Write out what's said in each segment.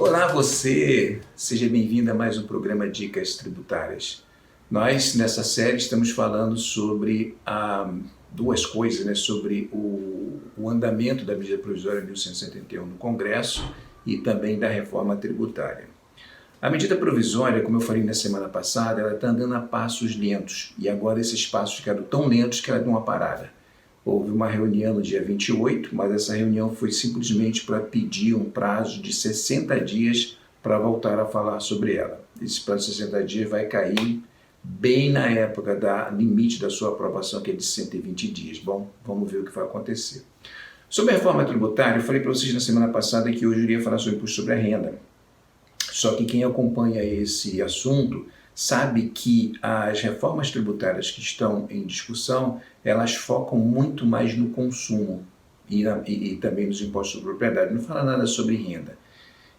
Olá você, seja bem-vindo a mais um programa Dicas Tributárias. Nós, nessa série, estamos falando sobre duas coisas, né? Sobre o andamento da medida provisória 1171 no Congresso e também da reforma tributária. A medida provisória, como eu falei na semana passada, ela está andando a passos lentos e agora esses passos ficaram tão lentos que ela deu uma parada. Houve uma reunião no dia 28, mas essa reunião foi simplesmente para pedir um prazo de 60 dias para voltar a falar sobre ela. Esse prazo de 60 dias vai cair bem na época da limite da sua aprovação, que é de 120 dias. Bom, vamos ver o que vai acontecer. Sobre a reforma tributária, eu falei para vocês na semana passada que hoje eu iria falar sobre o imposto sobre a renda. Só que quem acompanha esse assunto sabe que as reformas tributárias que estão em discussão, elas focam muito mais no consumo e também nos impostos sobre propriedade, não fala nada sobre renda.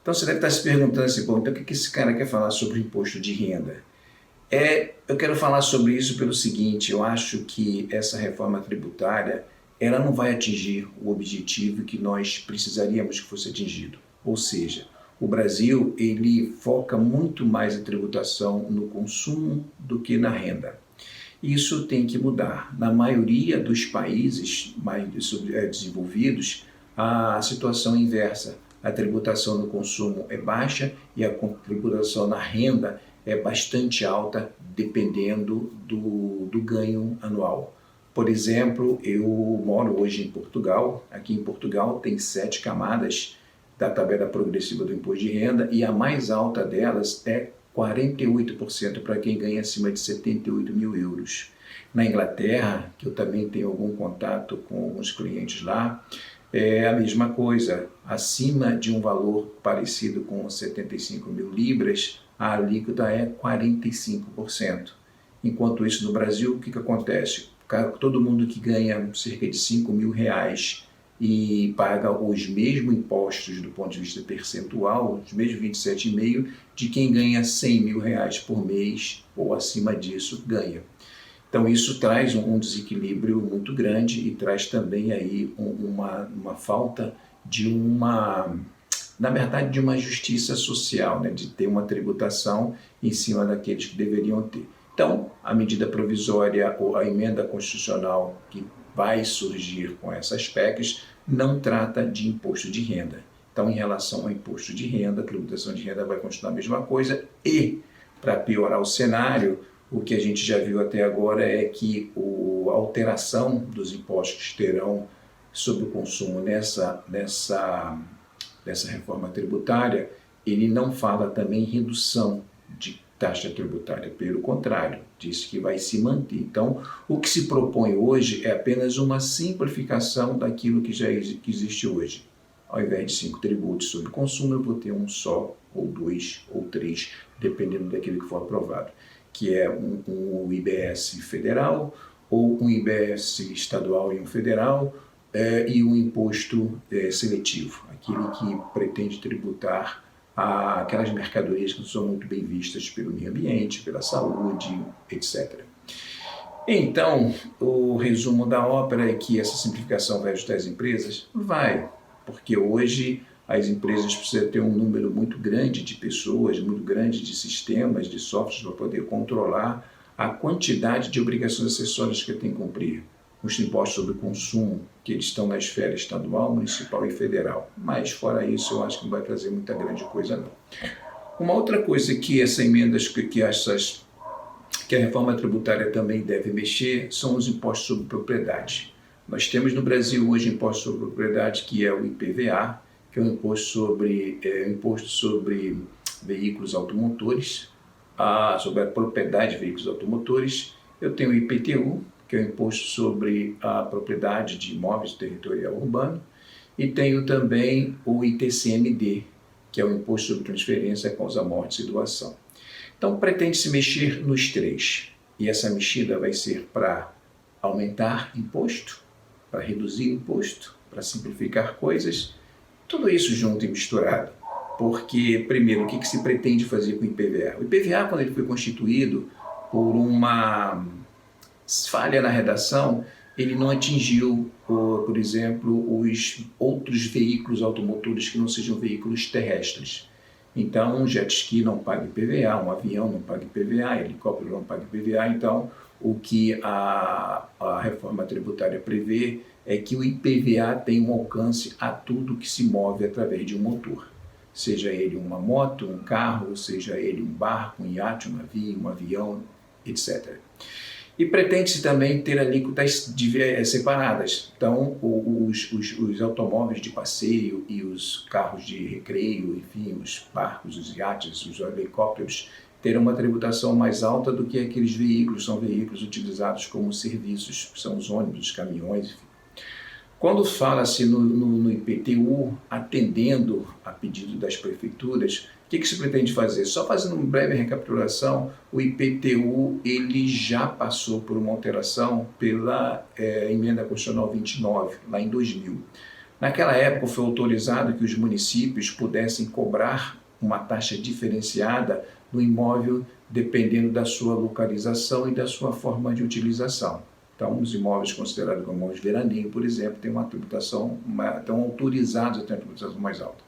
Então você deve estar se perguntando assim, bom, então o que esse cara quer falar sobre o imposto de renda? Eu quero falar sobre isso pelo seguinte, eu acho que essa reforma tributária, ela não vai atingir o objetivo que nós precisaríamos que fosse atingido, ou seja, o Brasil, ele foca muito mais a tributação no consumo do que na renda. Isso tem que mudar. Na maioria dos países mais desenvolvidos, a situação é inversa. A tributação no consumo é baixa e a tributação na renda é bastante alta, dependendo do ganho anual. Por exemplo, eu moro hoje em Portugal. Aqui em Portugal tem 7 camadas da tabela progressiva do imposto de renda e a mais alta delas é 48% para quem ganha acima de 78 mil euros. Na Inglaterra, que eu também tenho algum contato com alguns clientes lá, é a mesma coisa. Acima de um valor parecido com 75 mil libras, a alíquota é 45%. Enquanto isso, no Brasil, o que acontece? Todo mundo que ganha cerca de 5 mil reais e paga os mesmos impostos do ponto de vista percentual, os mesmos 27,5% de quem ganha 100 mil reais por mês ou acima disso ganha. Então isso traz um desequilíbrio muito grande e traz também aí uma falta de na verdade, de uma justiça social, né? De ter uma tributação em cima daqueles que deveriam ter. Então, a medida provisória ou a emenda constitucional que vai surgir com essas PECs, não trata de imposto de renda. Então, em relação ao imposto de renda, a tributação de renda vai continuar a mesma coisa e, para piorar o cenário, o que a gente já viu até agora é que a alteração dos impostos que terão sobre o consumo nessa reforma tributária, ele não fala também em redução de taxa tributária, pelo contrário, diz que vai se manter. Então, o que se propõe hoje é apenas uma simplificação daquilo que existe hoje. Ao invés de 5 tributos sobre consumo, eu vou ter um só, ou 2, ou 3, dependendo daquilo que for aprovado, que é um IBS federal, ou um IBS estadual e um federal, e um imposto seletivo, aquele que pretende tributar aquelas mercadorias que não são muito bem vistas pelo meio ambiente, pela saúde, etc. Então, o resumo da ópera é que essa simplificação vai ajudar as empresas? Vai, porque hoje as empresas precisam ter um número muito grande de pessoas, muito grande de sistemas, de softwares para poder controlar a quantidade de obrigações acessórias que tem que cumprir. Os impostos sobre o consumo, que eles estão na esfera estadual, municipal e federal. Mas, fora isso, eu acho que não vai trazer muita grande coisa, não. Uma outra coisa que essa emenda, que a reforma tributária também deve mexer, são os impostos sobre propriedade. Nós temos no Brasil hoje imposto sobre propriedade, que é o IPVA, que é um imposto sobre veículos automotores, sobre a propriedade de veículos automotores. Eu tenho o IPTU, que é o imposto sobre a propriedade de imóveis territorial urbano, e tenho também o ITCMD, que é o imposto sobre transferência, causa morte e doação. Então, pretende-se mexer nos 3, e essa mexida vai ser para aumentar imposto, para reduzir imposto, para simplificar coisas, tudo isso junto e misturado. Porque, primeiro, o que se pretende fazer com o IPVA? O IPVA, quando ele foi constituído por uma falha na redação, ele não atingiu, por exemplo, os outros veículos automotores que não sejam veículos terrestres. Então, um jet ski não paga IPVA, um avião não paga IPVA, helicóptero não paga IPVA. Então, o que a reforma tributária prevê é que o IPVA tem um alcance a tudo que se move através de um motor. Seja ele uma moto, um carro, seja ele um barco, um iate, um navio, um avião, etc. E pretende-se também ter alíquotas separadas. Então, os automóveis de passeio e os carros de recreio, enfim, os barcos, os iates, os helicópteros, terão uma tributação mais alta do que aqueles veículos, são veículos utilizados como serviços, são os ônibus, os caminhões, enfim. Quando fala-se no IPTU, atendendo a pedido das prefeituras, o que se pretende fazer? Só fazendo uma breve recapitulação, o IPTU ele já passou por uma alteração pela Emenda Constitucional 29, lá em 2000. Naquela época foi autorizado que os municípios pudessem cobrar uma taxa diferenciada no imóvel dependendo da sua localização e da sua forma de utilização. Então, os imóveis considerados como imóveis veraneio, por exemplo, têm uma tributação, estão autorizados a ter uma tributação mais alta.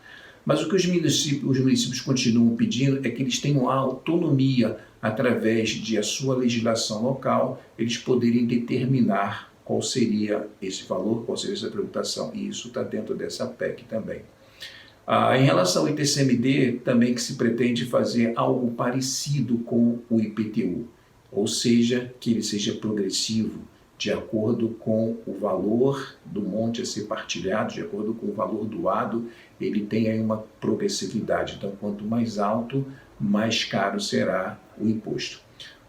Mas o que os municípios continuam pedindo é que eles tenham a autonomia, através de a sua legislação local, eles poderem determinar qual seria esse valor, qual seria essa tributação. E isso está dentro dessa PEC também. Em relação ao ITCMD, também que se pretende fazer algo parecido com o IPTU, ou seja, que ele seja progressivo, de acordo com o valor do monte a ser partilhado, de acordo com o valor doado, ele tem aí uma progressividade. Então, quanto mais alto, mais caro será o imposto.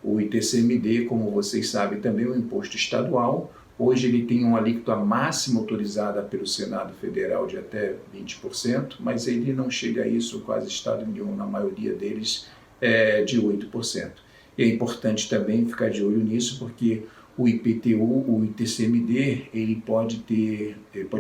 O ITCMD, como vocês sabem, também é um imposto estadual. Hoje ele tem uma alíquota máxima autorizada pelo Senado Federal de até 20%, mas ele não chega a isso, quase estado nenhum, na maioria deles, de 8%. E é importante também ficar de olho nisso, porque o IPTU, o ITCMD, ele pode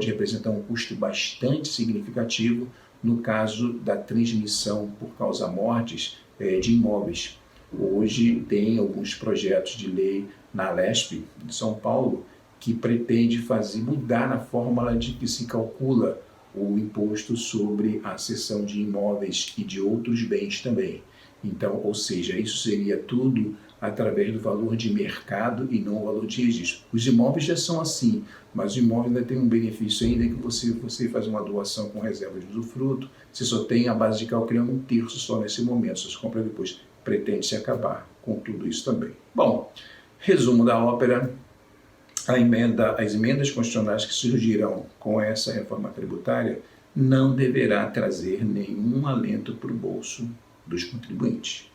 representar um custo bastante significativo no caso da transmissão por causa mortes de imóveis. Hoje tem alguns projetos de lei na Alesp de São Paulo que pretende mudar na fórmula de que se calcula o imposto sobre a cessão de imóveis e de outros bens também. Então, ou seja, isso seria tudo através do valor de mercado e não o valor de registro. Os imóveis já são assim, mas o imóvel ainda tem um benefício ainda que você faz uma doação com reserva de usufruto, você só tem a base de cálculo um terço só nesse momento, se você compra depois, pretende-se acabar com tudo isso também. Bom, resumo da ópera, as emendas constitucionais que surgirão com essa reforma tributária não deverá trazer nenhum alento para o bolso dos contribuintes.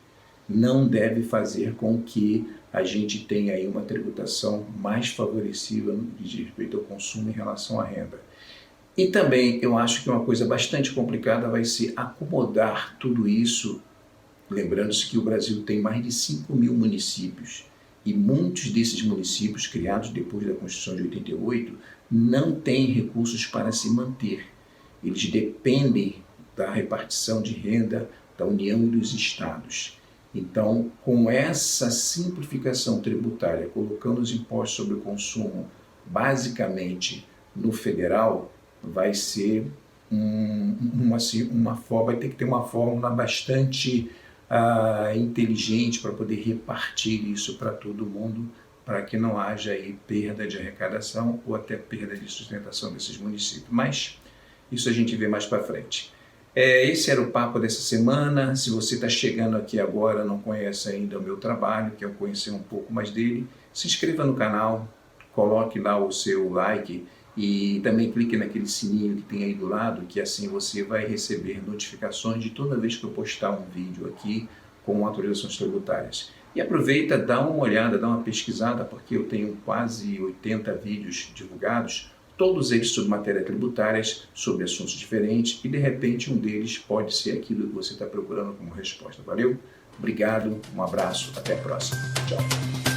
Não deve fazer com que a gente tenha aí uma tributação mais favorecida no que diz respeito ao consumo em relação à renda. E também eu acho que uma coisa bastante complicada vai ser acomodar tudo isso, lembrando-se que o Brasil tem mais de 5 mil municípios e muitos desses municípios criados depois da Constituição de 88 não têm recursos para se manter. Eles dependem da repartição de renda da União e dos Estados. Então, com essa simplificação tributária, colocando os impostos sobre o consumo basicamente no federal, vai ser vai ter que ter uma fórmula bastante inteligente para poder repartir isso para todo mundo, para que não haja aí perda de arrecadação ou até perda de sustentação desses municípios. Mas isso a gente vê mais para frente. Esse era o papo dessa semana. Se você está chegando aqui agora, não conhece ainda o meu trabalho, quer conhecer um pouco mais dele, se inscreva no canal, coloque lá o seu like e também clique naquele sininho que tem aí do lado, que assim você vai receber notificações de toda vez que eu postar um vídeo aqui com autorizações tributárias. E aproveita, dá uma olhada, dá uma pesquisada, porque eu tenho quase 80 vídeos divulgados, todos eles sobre matérias tributárias, sobre assuntos diferentes, e de repente um deles pode ser aquilo que você está procurando como resposta. Valeu? Obrigado, um abraço, até a próxima. Tchau.